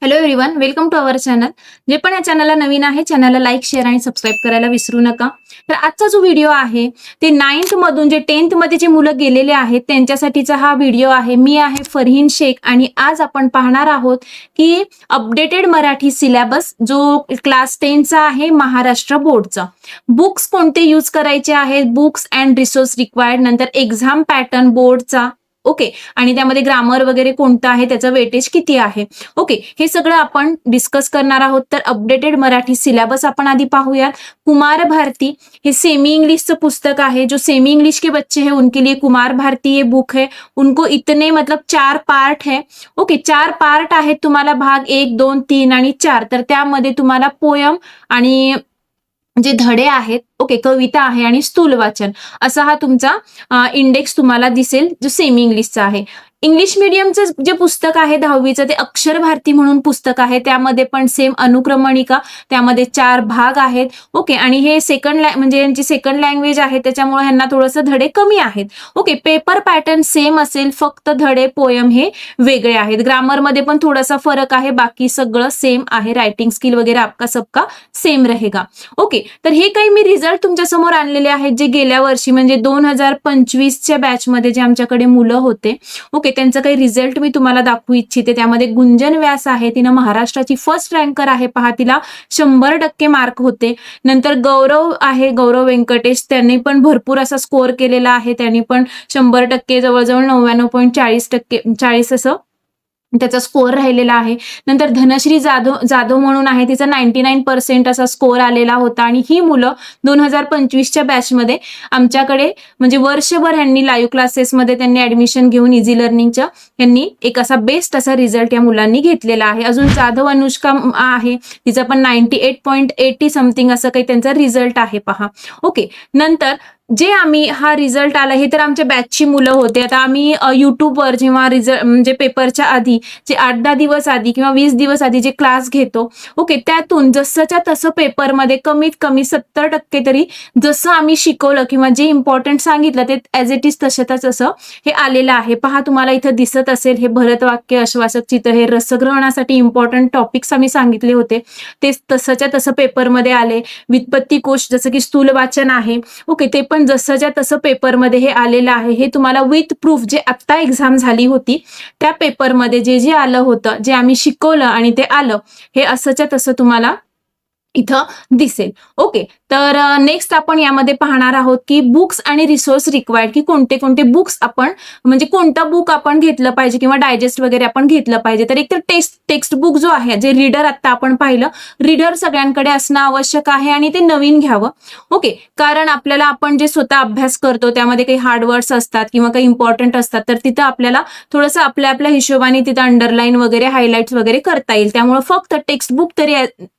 Hello everyone, welcome to our channel. जे पण या चॅनलला नवीन आहे, चॅनलला लाईक, शेअर आणि सबस्क्राईब करायला विसरू नका. तर आजचा जो व्हिडिओ आहे ते 9th मधून जे 10th मध्ये जे मुलं गेलेले आहेत त्यांच्यासाठीचा हा व्हिडिओ आहे. मी आहे फरहीन शेख आणि आज आपण पाहणार आहोत की अपडेटेड मराठी सिलेबस जो क्लास 10चा आहे महाराष्ट्र बोर्डचा. बुक्स कोणते यूज करायचे आहेत, बुक्स अँड रिसोर्स रिक्वायर्ड, नंतर एक्झाम पॅटर्न बोर्डचा, ओके, आणि त्यामध्ये ग्रामर वगैरे कोणतं आहे, त्याचं वेटेज किती आहे, ओके, हे सगळं आपण डिस्कस करणार आहोत. तर अपडेटेड मराठी सिलेबस आपण आधी पाहूयात. कुमार भारती हे सेमी इंग्लिशचं पुस्तक आहे. जो सेमी इंग्लिश के बच्चे हैं उनके लिए कुमार भारती ये बुक है. उनको इतने मतलब 4 पार्ट है, ओके, 4 पार्ट आहेत. तुम्हाला भाग 1, 2, 3 आणि 4. तर त्यामध्ये तुम्हाला पोयम आणि जे धडे आहेत, ओके, कविता आहे आणि स्थूल वाचन असा हा तुमचा इंडेक्स तुम्हाला दिसेल जो सेमी इंग्लिशचा आहे. इंग्लिश मीडियमचं जे पुस्तक आहे 10वीचं ते अक्षर भारती म्हणून पुस्तक आहे. त्यामध्ये पण सेम अनुक्रमणिका, त्यामध्ये 4 भाग आहेत, ओके, आणि हे म्हणजे यांची सेकंड लँग्वेज आहे त्याच्यामुळे ह्यांना थोडंसं धडे कमी आहेत, ओके. पेपर पॅटर्न सेम असेल, फक्त धडे पोयम हे वेगळे आहेत. ग्रामरमध्ये पण थोडासा फरक आहे, बाकी सगळं सेम आहे. रायटिंग स्किल वगैरे आपका सबका सेम रहेगा, ओके. तर हे काही मी रिझल्ट तुमच्या समोर आणलेले आहेत जे गेल्या वर्षी म्हणजे 2025च्या बॅचमध्ये जे आमच्याकडे मुलं होते, ओके, त्यांचं काही रिझल्ट मी तुम्हाला दाखवू इच्छिते. त्यामध्ये गुंजन व्यास आहे, तिनं महाराष्ट्राची फर्स्ट रँकर आहे, पहा तिला 100% मार्क होते. नंतर गौरव आहे, गौरव व्यंकटेश, त्यांनी पण भरपूर असा स्कोअर केलेला आहे. त्यांनी पण 100% जवळजवळ 99.40% असं त्याचा स्कोअर राहिलेला आहे. नंतर धनश्री जाधव म्हणून आहे, तिचा 99% असा स्कोअर आलेला होता. आणि ही मुलं 2025च्या बॅचमध्ये आमच्याकडे म्हणजे वर्षभर ह्यांनी लाईव्ह क्लासेसमध्ये त्यांनी ऍडमिशन घेऊन इझी लर्निंगच्या यांनी एक असा बेस्ट असा रिझल्ट या मुलांनी घेतलेला आहे. अजून जाधव अनुष्का आहे, तिचा पण 98.80 समथिंग असं काही त्यांचा रिझल्ट आहे, पहा, ओके. नंतर जे आम्ही हा रिझल्ट आला हे तर आमच्या बॅचची मुलं होते. आता आम्ही युट्यूबवर जेव्हा रिझल्ट म्हणजे पेपरच्या आधी जे 8-10 दिवस आधी किंवा 20 दिवस आधी जे क्लास घेतो, ओके, त्यातून जसंच्या तसं पेपरमध्ये कमीत कमी 70% तरी जसं आम्ही शिकवलं किंवा जे इम्पॉर्टंट सांगितलं ते ऍज इट इज तसंच असं हे आलेलं आहे. पहा, तुम्हाला इथं दिसत असेल हे भरतवाक्य, अश्वासक चित्र, हे रसग्रहणासाठी इम्पॉर्टंट टॉपिक्स आम्ही सांगितले होते ते तसंच्या तसं पेपरमध्ये आले. व्युत्पत्ती कोश जसं की स्थूल वाचन आहे, ओके, ते पण जसंच्या तसं पेपरमध्ये हे आलेलं आहे. हे तुम्हाला विथ प्रूफ जे आत्ता एक्झाम झाली होती त्या पेपरमध्ये जे जे आलं होतं, जे आम्ही शिकवलं आणि ते आलं, हे असंच्या तसं तुम्हाला इथं दिसेल, ओके. तर नेक्स्ट आपण यामध्ये पाहणार आहोत की बुक्स आणि रिसोर्स रिक्वायर्ड, की कोणते कोणते बुक्स आपण म्हणजे कोणतं बुक आपण घेतलं पाहिजे किंवा डायजेस्ट वगैरे आपण घेतलं पाहिजे. तर एक तर टेक्स्ट बुक जो आहे, जे रीडर आता आपण पाहिलं, रीडर सगळ्यांकडे असणं आवश्यक आहे आणि ते नवीन घ्यावं, ओके. कारण आपल्याला आपण जे स्वतः अभ्यास करतो त्यामध्ये काही हार्ड वर्ड्स असतात किंवा काही इम्पॉर्टंट असतात, तर तिथं आपल्याला थोडंसं आपल्या आपल्या हिशोबाने तिथं अंडरलाईन वगैरे हायलाइट्स वगैरे करता येईल. त्यामुळे फक्त टेक्स्ट बुक तरी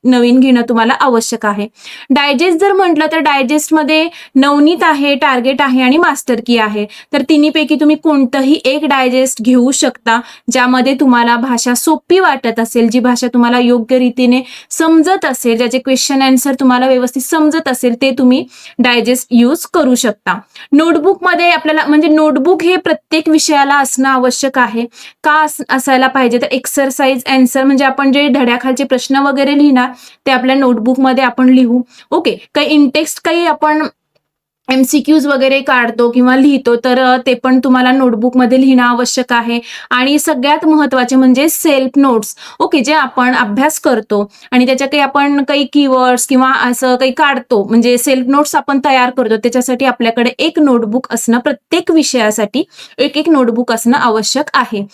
नवीन घेणं तुम्हाला आवश्यक आहे. डायजेस्ट जर म्हटलं तर डायजेस्टमध्ये नवनीत आहे, टार्गेट आहे आणि मास्टर की आहे. तर तिन्हीपैकी तुम्ही कोणतंही एक डायजेस्ट घेऊ शकता ज्यामध्ये तुम्हाला भाषा सोपी वाटत असेल, जी भाषा तुम्हाला योग्य रीतीने समजत असेल, ज्याचे क्वेश्चन आन्सर तुम्हाला व्यवस्थित समजत असेल ते तुम्ही डायजेस्ट यूज करू शकता. नोटबुकमध्ये आपल्याला म्हणजे नोटबुक हे प्रत्येक विषयाला असणं आवश्यक आहे. का असायला पाहिजे तर एक्सरसाइज आन्सर म्हणजे आपण जे धड्याखालचे प्रश्न वगैरे लिहिणार ते आपल्या नोटबुकमध्ये आपण लिहू, ओके. काही इंटेक्स्ट काही आपण MCQs वगैरे काढतो किंवा लिहितो तर ते पण तुम्हाला नोटबुकमध्ये लिहिणं आवश्यक आहे. आणि सगळ्यात महत्त्वाचे म्हणजे सेल्फ नोट्स, ओके, जे आपण अभ्यास करतो आणि त्याच्या काही आपण काही कीवर्ड्स किंवा असं काही काढतो म्हणजे सेल्फ नोट्स आपण तयार करतो, त्याच्यासाठी आपल्याकडे एक नोटबुक असणं, प्रत्येक विषयासाठी एक एक नोटबुक असणं आवश्यक आहे.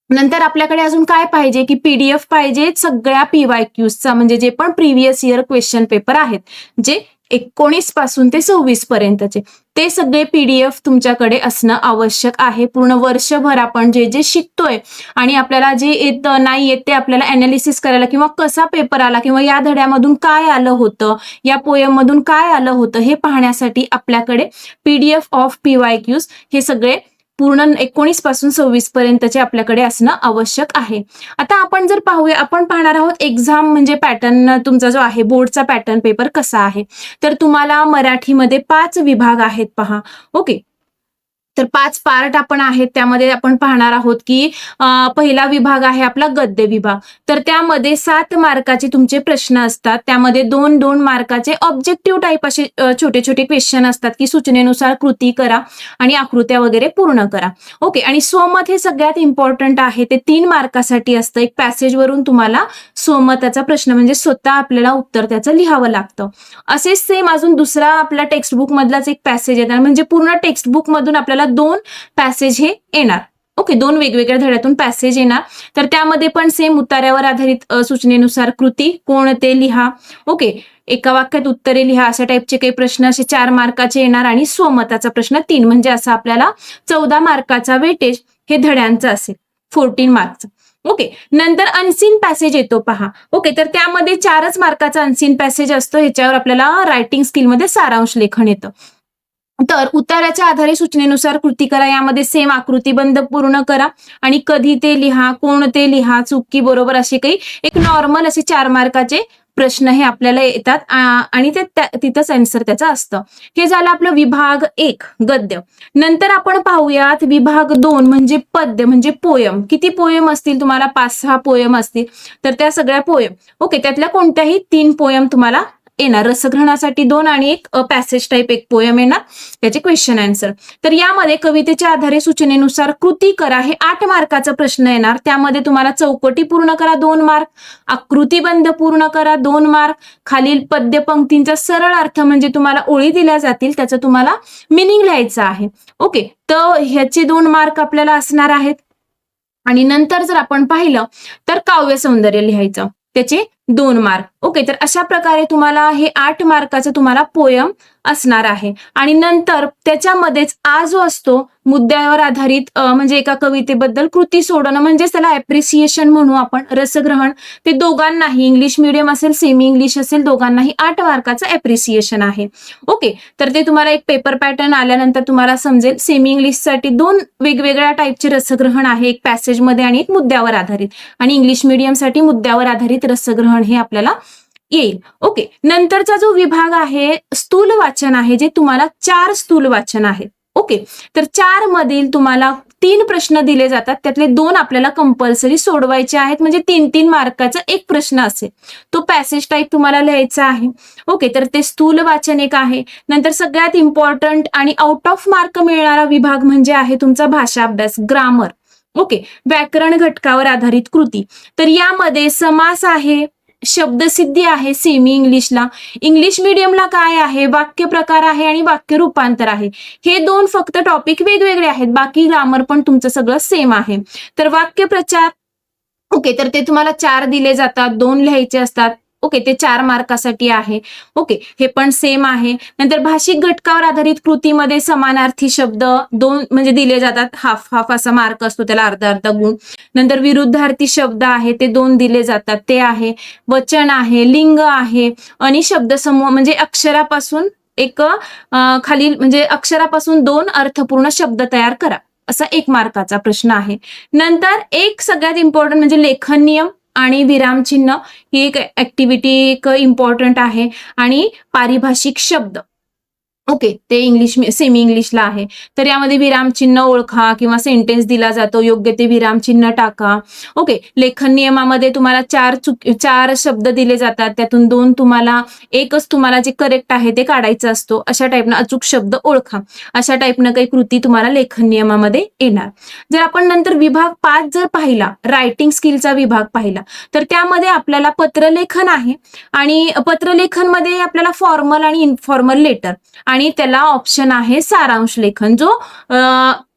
नंतर आपल्याकडे अजून काय पाहिजे की PDF पाहिजे सगळ्या PYQsचा, म्हणजे जे पण प्रिव्हियस इयर क्वेश्चन पेपर आहेत जे 19 पासून ते 26 पर्यंतचे, ते सगळे PDF तुमच्याकडे असणं आवश्यक आहे. पूर्ण वर्षभर आपण जे जे शिकतोय आणि आपल्याला जे येत नाही येत ते आपल्याला अनालिसिस करायला किंवा कसा पेपर आला किंवा या धड्यामधून काय आलं होतं, या पोयम मधून काय आलं होतं हे पाहण्यासाठी आपल्याकडे PDF ऑफ PYQs हे सगळे पूर्ण 19 पासून 26 पर्यंतचे आपल्याकडे असणं आवश्यक आहे. आता आपण जर पाहूया, आपण पाहणार आहोत एक्झाम म्हणजे पॅटर्न तुमचा जो आहे बोर्डचा पॅटर्न पेपर कसा आहे. तर तुम्हाला मराठीमध्ये 5 विभाग आहेत, पहा, ओके. तर 5 पार्ट आपण आहेत त्यामध्ये आपण पाहणार आहोत की पहिला विभाग आहे आपला गद्य विभाग. तर त्यामध्ये 7 मार्काचे तुमचे प्रश्न असतात. त्यामध्ये 2-2 मार्काचे ऑब्जेक्टिव्ह टाइप असे छोटे छोटे क्वेश्चन असतात की सूचनेनुसार कृती करा आणि आकृत्या वगैरे पूर्ण करा. ओके. आणि स्वमत हे सगळ्यात इम्पॉर्टंट आहे. ते 3 मार्कासाठी असतं. एक पॅसेजवरून तुम्हाला स्वमताचा प्रश्न म्हणजे स्वतः आपल्याला उत्तर त्याचं लिहावं लागतं. असेच सेम अजून दुसरा आपला टेक्स्टबुक मधलाच एक पॅसेज येणार म्हणजे पूर्ण टेक्स्टबुक मधून आपल्याला 2 पॅसेज हे येणार. ओके. 2 वेगवेगळ्या धड्यातून पॅसेज येणार. तर त्यामध्ये पण सेम उतार्यावर आधारित सूचनेनुसार कृती कोण ते लिहा. ओके. एका वाक्यात उत्तरे लिहा अशा टाईपचे काही प्रश्न असे 4 मार्काचे येणार आणि स्वमताचा प्रश्न 3 म्हणजे असं आपल्याला 14 मार्काचा वेटेज हे धड्यांचं असेल 14 मार्कचं. ओके. नंतर अनसीन पॅसेज येतो पहा. ओके. तर त्यामध्ये 4च मार्काचा अनसीन पॅसेज असतो. ह्याच्यावर आपल्याला रायटिंग स्किलमध्ये सारांश लेखन येतं. तर उताराच्या आधारे सूचनेनुसार कृती करा. यामध्ये सेम आकृतीबंध पूर्ण करा आणि कधी ते लिहा, कोण ते लिहा, चुकी बरोबर असे काही एक नॉर्मल असे 4 मार्काचे प्रश्न हे आपल्याला येतात आणि ते तिथंच आन्सर त्याचं असतं. हे झालं आपलं विभाग 1 गद्य. नंतर आपण पाहूयात विभाग 2 म्हणजे पद्य म्हणजे पोयम. किती पोयम असतील तुम्हाला 5-6 पोयम असतील. तर त्या सगळ्या पोयम. ओके. त्यातल्या कोणत्याही 3 पोयम तुम्हाला येणार. रसग्रहणासाठी 2 आणि एक पॅसेज टाइप एक पोयम येणार. त्याचे क्वेश्चन आन्सर. तर यामध्ये कवितेच्या आधारे सूचनेनुसार कृती करा हे 8 मार्काचा प्रश्न येणार. त्यामध्ये तुम्हाला चौकटी पूर्ण करा 2 मार्क, आकृतीबंध पूर्ण करा 2 मार्क, खालील पद्य पंक्तींचा सरळ अर्थ म्हणजे तुम्हाला ओळी दिल्या जातील त्याचं तुम्हाला मिनिंग लिहायचं आहे. ओके. तर ह्याचे 2 मार्क आपल्याला असणार आहेत. आणि नंतर जर आपण पाहिलं तर काव्य सौंदर्य लिहायचं त्याचे 2 मार्क. ओके. तर अशा प्रकारे तुम्हाला हे 8 मार्काचं तुम्हाला पोयम असणार आहे. आणि नंतर त्याच्यामध्येच आ जो असतो मुद्द्यावर आधारित म्हणजे एका कवितेबद्दल कृती सोडवणं म्हणजेच त्याला ऍप्रिसिएशन म्हणू आपण. रसग्रहण ते दोघांनाही इंग्लिश मीडियम असेल सेमी इंग्लिश असेल दोघांनाही 8 मार्काचं ऍप्रिसिएशन आहे. ओके. तर ते तुम्हाला एक पेपर पॅटर्न आल्यानंतर तुम्हाला समजेल. सेमी इंग्लिशसाठी 2 वेगवेगळ्या टाईपचे रसग्रहण आहे. एक पॅसेजमध्ये आणि एक मुद्द्यावर आधारित. आणि इंग्लिश मीडियमसाठी मुद्द्यावर आधारित रसग्रहण हे आपल्याला येईल. ओके. नंतरचा जो विभाग आहे स्थूल वाचन आहे जे तुम्हाला 4 स्थूल वाचन आहेत. ओके. तर 4 मधील तुम्हाला 3 प्रश्न दिले जातात. त्यातले 2 आपल्याला कंपल्सरी सोडवायचे आहेत म्हणजे 3-3 मार्काचा एक प्रश्न असेल. तो पॅसेज टाईप तुम्हाला लिहायचा आहे. ओके. तर ते स्थूल वाचन एक आहे. नंतर सगळ्यात इम्पॉर्टंट आणि आउट ऑफ मार्क मिळणारा विभाग म्हणजे आहे तुमचा भाषा अभ्यास ग्रामर. ओके. व्याकरण घटकावर आधारित कृती. तर यामध्ये समास आहे, शब्दसिद्धी आहे सेमी इंग्लिशला. इंग्लिश मीडियमला काय आहे वाक्य प्रकार आहे आणि वाक्य रूपांतर आहे. हे 2 फक्त टॉपिक वेगवेगळे आहेत. बाकी ग्रामर पण तुमचं सगळं सेम आहे. तर वाक्य प्रचार ओके. तर ते तुम्हाला 4 दिले जातात. 2 लिहायचे असतात. ओके. ते 4 मार्कासाठी आहे. ओके. हे पण सेम आहे. नंतर भाषिक घटकावर आधारित कृतीमध्ये समानार्थी शब्द 2 म्हणजे दिले जातात. हाफ हाफ असा मार्क असतो त्याला अर्धा गुण. नंतर विरुद्धार्थी शब्द आहे ते 2 दिले जातात ते आहे. वचन आहे, लिंग आहे आणि शब्दसमूह म्हणजे अक्षरापासून एक खालील म्हणजे अक्षरापासून 2 अर्थपूर्ण शब्द तयार करा. असा 1 मार्काचा प्रश्न आहे. नंतर एक सगळ्यात इम्पॉर्टंट म्हणजे लेखन नियम आणि विरामचिन्ह ही एक ऍक्टिव्हिटी एक इम्पॉर्टंट आहे. आणि पारिभाषिक शब्द ओके. ते इंग्लिश सेमी इंग्लिशला आहे. तर यामध्ये विरामचिन्ह ओळखा किंवा सेंटेन्स दिला जातो योग्य ते विरामचिन्ह टाका. ओके. लेखन नियमामध्ये तुम्हाला 4 शब्द दिले जातात. त्यातून 2 तुम्हाला एकच तुम्हाला जे करेक्ट आहे ते काढायचं असतो. अशा टाईपनं अचूक शब्द ओळखा. अशा टाईपनं काही कृती तुम्हाला लेखन नियमामध्ये येणार. जर आपण नंतर विभाग 5 जर पाहिला रायटिंग स्किलचा विभाग पाहिला तर त्यामध्ये आपल्याला पत्रलेखन आहे आणि पत्रलेखनमध्ये आपल्याला फॉर्मल आणि इन्फॉर्मल लेटर आणि त्याला ऑप्शन आहे सारांश लेखन जो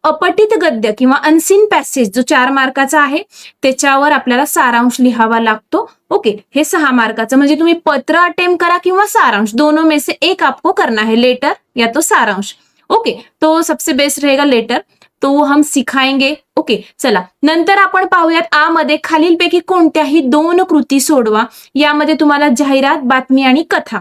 अपठित गद्य किंवा अनसीन पॅसेज जो 4 मार्काचा आहे त्याच्यावर आपल्याला सारांश लिहावा लागतो. ओके. हे 6 मार्काचं म्हणजे तुम्ही पत्र अटेम्प्ट करा किंवा सारांश दोनों में से एक आपको करना है लेटर या तो सारांश. ओके. तो सबसे बेस्ट रहेगा लेटर. तो हम सिखाएंगे. ओके. चला नंतर आपण पाहूयात आ मध्ये खालीलपैकी कोणत्याही 2 कृती सोडवा. यामध्ये तुम्हाला जाहिरात बातमी आणि कथा.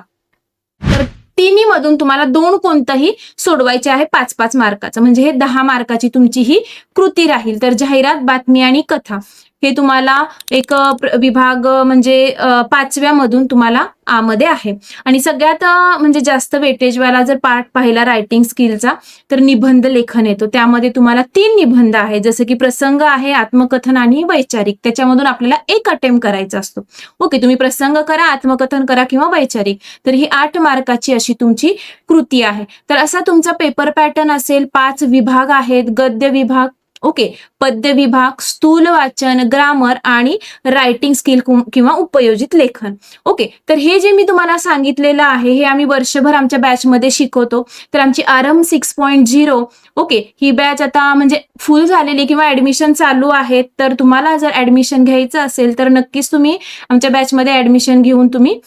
तर तिन्ही मधून तुम्हाला 2 कोणतंही सोडवायचे आहे 5-5 मार्काचं म्हणजे हे 10 मार्काची तुमची ही कृती राहील. तर जाहिरात बातमी आणि कथा हे तुम्हाला एक विभाग म्हणजे 5व्या मधून तुम्हाला आ मध्ये आहे. आणि सगळ्यात म्हणजे जास्त वेटेजवाला जर पार्ट पाहिला रायटिंग स्किलचा तर निबंध लेखन येतो. त्यामध्ये तुम्हाला 3 निबंध आहे, जसं की प्रसंग आहे, आत्मकथन आणि वैचारिक. त्याच्यामधून आपल्याला एक अटेम्प्ट करायचा असतो. ओके, तुम्ही प्रसंग करा, आत्मकथन करा किंवा वैचारिक. तर ही 8 मार्काची अशी तुमची कृती आहे. तर असा तुमचा पेपर पॅटर्न असेल. 5 विभाग आहेत. गद्य विभाग, ओके, पद्य विभाग, स्थूल वाचन, ग्रामर आणि रायटिंग स्किल किंवा उपयोजित लेखन. ओके, तर हे जे मी तुम्हाला सांगितलेलं आहे हे आम्ही वर्षभर आमच्या बॅचमध्ये शिकवतो. तर आमची आरंभ 6.0 ओके, ही बॅच आता म्हणजे फुल झालेली किंवा ऍडमिशन चालू आहे. तर तुम्हाला जर ऍडमिशन घ्यायचं असेल तर नक्कीच तुम्ही आमच्या बॅचमध्ये ऍडमिशन घेऊन तुम्ही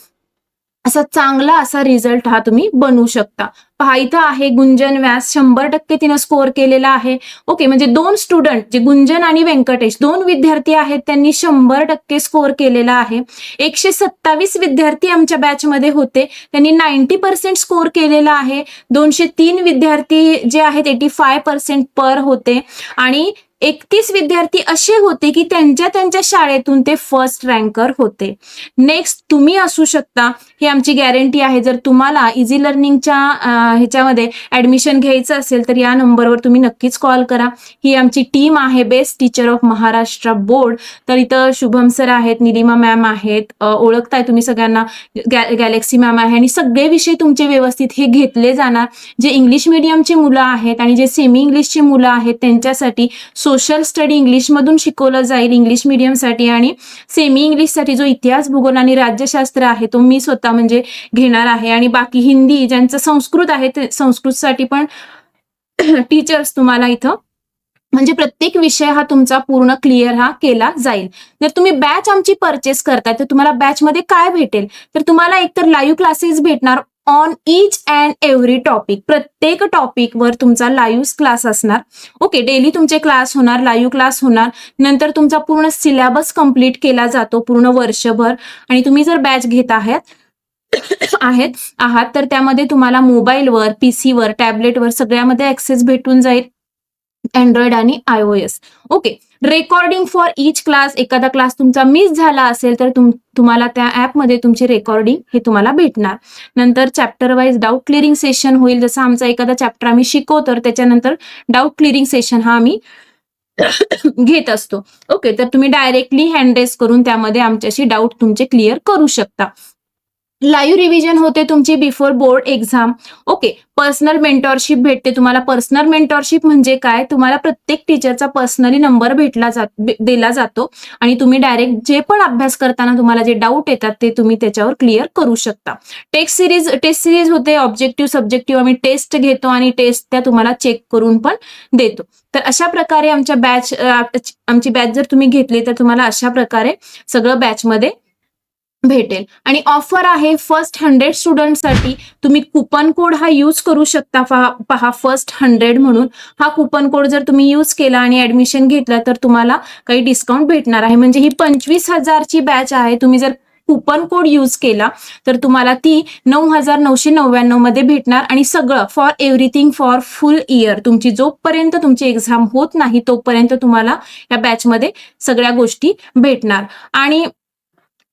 असा चांगला असा रिझल्ट हा तुम्ही बनवू शकता. पहा इथं आहे गुंजन व्यास, 100% तिनं स्कोअर केलेला आहे. ओके, म्हणजे 2 स्टुडंट जे गुंजन आणि व्यंकटेश 2 विद्यार्थी आहेत त्यांनी 100% स्कोअर केलेला आहे. 127 विद्यार्थी आमच्या बॅचमध्ये होते, त्यांनी 90% स्कोअर केलेला आहे. 203 विद्यार्थी जे आहेत 85% पर होते आणि 31 विद्यार्थी असे होते की त्यांच्या शाळेतून ते फर्स्ट रँकर होते. नेक्स्ट तुम्ही असू शकता, ही आमची गॅरंटी आहे. जर तुम्हाला इझी लर्निंगच्या ह्याच्यामध्ये ऍडमिशन घ्यायचं असेल तर या नंबरवर तुम्ही नक्कीच कॉल करा. ही आमची टीम आहे, best teacher of Maharashtra board. तर इथं शुभम सर आहेत, निलिमा मॅम आहेत, ओळखताय तुम्ही सगळ्यांना, गॅलेक्सी मॅम आहे. आणि सगळे विषय तुमचे व्यवस्थित हे घेतले जाणार. जे इंग्लिश मिडियमची मुलं आहेत आणि जे सेमी इंग्लिशची मुलं आहेत त्यांच्यासाठी सोशल स्टडी इंग्लिशमधून शिकवलं जाईल इंग्लिश मिडियमसाठी, आणि सेमी इंग्लिशसाठी जो इतिहास, भूगोल आणि राज्यशास्त्र आहे तो मी स्वतः म्हणजे घेणार आहे. आणि बाकी हिंदी ज्यांचं संस्कृत आहे ते संस्कृतसाठी पण टीचर्स तुम्हाला इथं म्हणजे प्रत्येक विषय हा तुमचा पूर्ण क्लिअर हा केला जाईल. जर तुम्ही बॅच आमची परचेस करताय तर तुम्हाला बॅचमध्ये काय भेटेल, तर तुम्हाला एकतर लाईव्ह क्लासेस भेटणार on each and every topic. प्रत्येक टॉपिकवर तुमचा लाईव्ह क्लास असणार. ओके, डेली तुमचे क्लास होणार, लाईव्ह क्लास होणार. नंतर तुमचा पूर्ण सिलेबस कंप्लीट केला जातो पूर्ण वर्षभर. आणि तुम्ही जर बॅच घेत आहात तर त्यामध्ये तुम्हाला मोबाईलवर, पीसीवर, टॅबलेटवर सगळ्यामध्ये ऍक्सेस भेटून जाईल, अँड्रॉइड आणि iOS. Okay, recording for each class. एखादा क्लास तुमचा मिस झाला असेल तर तुम्हाला त्या ऍपमध्ये तुमची रेकॉर्डिंग हे तुम्हाला भेटणार. नंतर chapter wise doubt clearing session होईल. जसं आमचा एखादा चॅप्टर आम्ही शिकवतो तर त्याच्यानंतर डाऊट क्लिअरिंग सेशन हा आम्ही घेत असतो. ओके, तर तुम्ही डायरेक्टली हँड रेस करून त्यामध्ये आमच्याशी डाऊट तुमचे क्लिअर करू शकता. लाईव्ह रिव्हिजन होते तुमची before board exam. Okay, personal mentorship भेटते तुम्हाला. पर्सनल मेंटॉरशिप म्हणजे काय, तुम्हाला प्रत्येक टीचरचा पर्सनली नंबर दिला जातो आणि तुम्ही डायरेक्ट जे पण अभ्यास करताना तुम्हाला जे डाऊट येतात ते तुम्ही त्याच्यावर क्लिअर करू शकता. टेस्ट सिरीज होते, ऑब्जेक्टिव्ह सब्जेक्टिव्ह आम्ही टेस्ट घेतो आणि टेस्ट त्या तुम्हाला चेक करून पण देतो. तर अशा प्रकारे आमची बॅच जर तुम्ही घेतली तर तुम्हाला अशा प्रकारे सगळं बॅचमध्ये भेटेल. आणि ऑफर आहे फर्स्ट 100 स्टुडंटसाठी. तुम्ही कुपन कोड हा यूज करू शकता. पहा फर्स्ट 100 म्हणून हा कुपन कोड जर तुम्ही यूज केला आणि ऍडमिशन घेतलं तर तुम्हाला काही डिस्काउंट भेटणार आहे. म्हणजे ही 25,000ची बॅच आहे. तुम्ही जर कुपन कोड यूज केला तर तुम्हाला ती 9,999 मध्ये भेटणार. आणि सगळं for everything for full year, तुमची जोपर्यंत तुमची एक्झाम होत नाही तोपर्यंत तुम्हाला या बॅचमध्ये सगळ्या गोष्टी भेटणार. आणि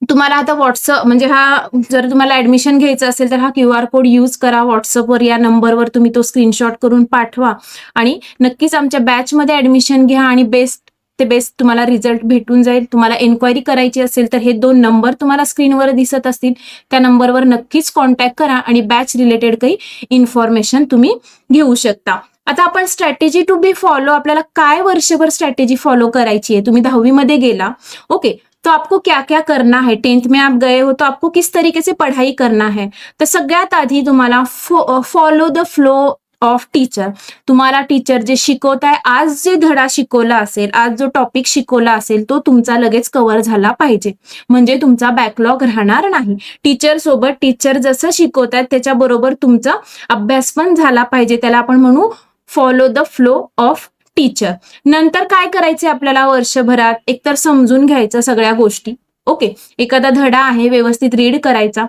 तुम्हाला आता व्हॉट्सअप म्हणजे हा जर तुम्हाला ऍडमिशन घ्यायचं असेल तर हा QR कोड यूज करा. व्हॉट्सअपवर या नंबरवर तुम्ही तो स्क्रीनशॉट करून पाठवा आणि नक्कीच आमच्या बॅचमध्ये ऍडमिशन घ्या आणि बेस्ट तुम्हाला रिझल्ट भेटून जाईल. तुम्हाला एन्क्वायरी करायची असेल तर हे 2 नंबर तुम्हाला स्क्रीनवर दिसत असतील, त्या नंबरवर नक्कीच कॉन्टॅक्ट करा आणि बॅच रिलेटेड काही इन्फॉर्मेशन तुम्ही घेऊ शकता. आता आपण स्ट्रॅटेजी टू बी फॉलो, आपल्याला काय वर्षभर स्ट्रॅटेजी फॉलो करायची आहे. तुम्ही 10वी मध्ये गेला, ओके, तो आपको क्या क्या करना है. 10th में आप गए हो तो आपको किस तरीके से पढ़ाई करना है. तर सगळ्यात आधी तुम्हाला follow the flow of teacher. तुम्हाला टीचर जे शिकवत आहे, आज जे धडा शिकवला असेल, आज जो टॉपिक शिकवला असेल तो तुमचा लगेच कव्हर झाला पाहिजे, म्हणजे तुमचा बॅकलॉग राहणार नाही. टीचर सोबत टीचर जसं शिकवत आहेत त्याच्याबरोबर तुमचा अभ्यास पण झाला पाहिजे. त्याला आपण म्हणू follow the flow of teacher. नंतर काय करायचे आपल्याला वर्षभरात, एकतर समजून घ्यायचं सगळ्या गोष्टी. ओके, एखादा धडा आहे व्यवस्थित रीड करायचा,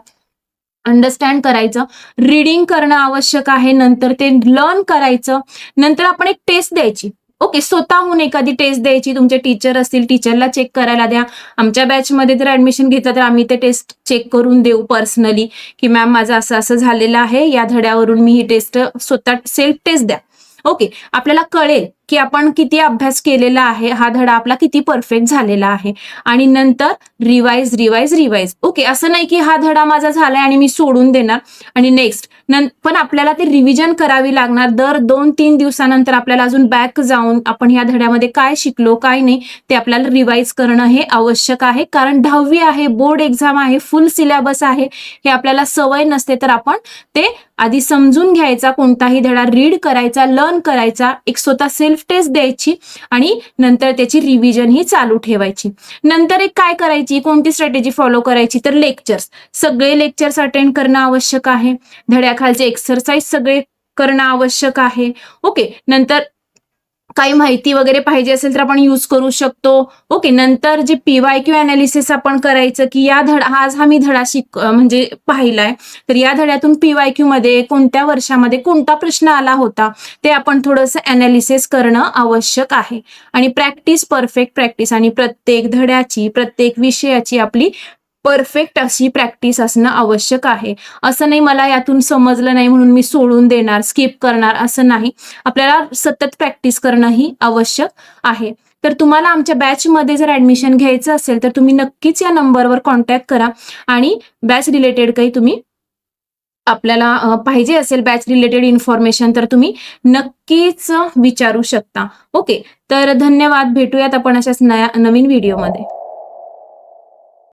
अंडरस्टँड करायचं, रीडिंग करणं आवश्यक आहे. नंतर ते लर्न करायचं. नंतर आपण एक टेस्ट द्यायची. ओके, स्वतःहून एखादी टेस्ट द्यायची, तुमचे टीचर असतील टीचरला चेक करायला द्या. आमच्या बॅचमध्ये जर ऍडमिशन घेतलं तर आम्ही ते टेस्ट चेक करून देऊ पर्सनली, की मॅम माझं असं असं झालेलं आहे, या धड्यावरून मी ही टेस्ट स्वतः सेल्फ टेस्ट द्या. ओके, आपल्याला कळेल की आपण किती अभ्यास केलेला आहे, हा धडा आपला किती परफेक्ट झालेला आहे. आणि नंतर रिवाइज रिवाइज रिवाइज. ओके, असं नाही की हा धडा माझा झालाय आणि मी सोडून देणार आणि नेक्स्ट पण आपल्याला ते रिव्हिजन करावी लागणार. दर 2-3 दिवसानंतर आपल्याला अजून बॅक जाऊन आपण ह्या धड्यामध्ये काय शिकलो काय नाही ते आपल्याला रिवाइज करणं हे आवश्यक आहे. कारण 10वी आहे, बोर्ड एक्झाम आहे, फुल सिलेबस आहे, हे आपल्याला सवय नसते. तर आपण ते आधी समजून घ्यायचा, कोणताही धडा रीड करायचा, लर्न करायचा, एक स्वतः सेल्फ टेस्ट द्यायची आणि नंतर त्याची रिव्हिजन ही चालू ठेवायची. नंतर एक काय करायची, कोणती स्ट्रॅटेजी फॉलो करायची, तर लेक्चर्स, सगळे लेक्चर्स अटेंड करणं आवश्यक आहे. धड्याखालचे एक्सरसाइज सगळे करणं आवश्यक आहे. ओके, नंतर काही माहिती वगैरे पाहिजे असेल तर आपण यूज करू शकतो. ओके, नंतर जे PYQ अनालिसिस आपण करायचं की या आज हा मी धडा म्हणजे पाहिलाय, तर या धड्यातून PYQ मध्ये कोणत्या वर्षामध्ये कोणता प्रश्न आला होता ते आपण थोडंसं अनालिसिस करणं आवश्यक आहे. आणि प्रॅक्टिस, परफेक्ट प्रॅक्टिस, आणि प्रत्येक धड्याची प्रत्येक विषयाची आपली परफेक्ट अशी प्रॅक्टिस असणं आवश्यक आहे. असं नाही मला यातून समजलं नाही म्हणून मी सोडून देणार, स्किप करणार, असं नाही. आपल्याला सतत प्रॅक्टिस करणं ही आवश्यक आहे. तर तुम्हाला आमच्या बॅचमध्ये जर ऍडमिशन घ्यायचं असेल तर तुम्ही नक्कीच या नंबरवर कॉन्टॅक्ट करा आणि बॅच रिलेटेड काही तुम्ही आपल्याला पाहिजे असेल बॅच रिलेटेड इन्फॉर्मेशन तर तुम्ही नक्कीच विचारू शकता. ओके, तर धन्यवाद. भेटूयात आपण अशाच नवीन व्हिडिओमध्ये.